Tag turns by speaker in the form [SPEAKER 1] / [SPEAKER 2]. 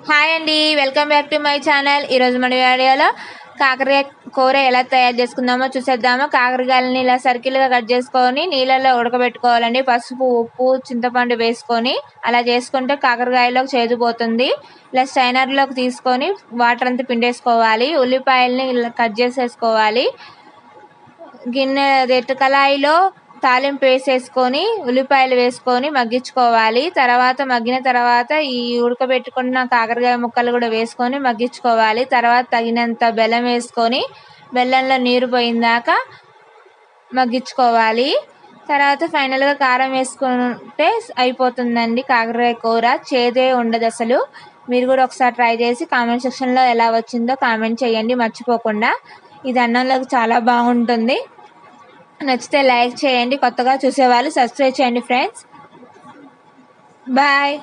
[SPEAKER 1] Hi అండి, welcome back to my channel. ఈరోజు మన వీడియోలో కాకరకాయ కూర ఎలా తయారు చేసుకుందామో చూసేద్దాము. కాకరకాయలని ఇలా సర్కిల్గా కట్ చేసుకొని నీళ్ళల్లో ఉడకబెట్టుకోవాలండి. పసుపు, ఉప్పు, చింతపండు వేసుకొని అలా చేసుకుంటే కాకరకాయలోకి చేదుపోతుంది. ఇలా స్ట్రైనర్లోకి తీసుకొని వాటర్ అంతా పిండేసుకోవాలి. ఉల్లిపాయలని ఇలా కట్ చేసేసుకోవాలి. కళాయిలో తాలింపు వేసేసుకొని ఉల్లిపాయలు వేసుకొని మగ్గించుకోవాలి. మగ్గిన తర్వాత ఈ ఉడకబెట్టుకున్న కాకరకాయ ముక్కలు కూడా వేసుకొని మగ్గించుకోవాలి. తర్వాత తగినంత బెల్లం వేసుకొని బెల్లంలో నీరు పోయిందాక మగ్గించుకోవాలి. తర్వాత ఫైనల్గా కారం వేసుకుంటే అయిపోతుందండి కాకరకాయ కూర. చేదే ఉండదు అసలు. మీరు కూడా ఒకసారి ట్రై చేసి కామెంట్ సెక్షన్లో ఎలా వచ్చిందో కామెంట్ చేయండి మర్చిపోకుండా. ఇది అన్నంలోకి చాలా బాగుంటుంది. నచ్చితే లైక్ చేయండి. కొత్తగా చూసేవాళ్ళు సబ్స్క్రైబ్ చేయండి ఫ్రెండ్స్. బాయ్.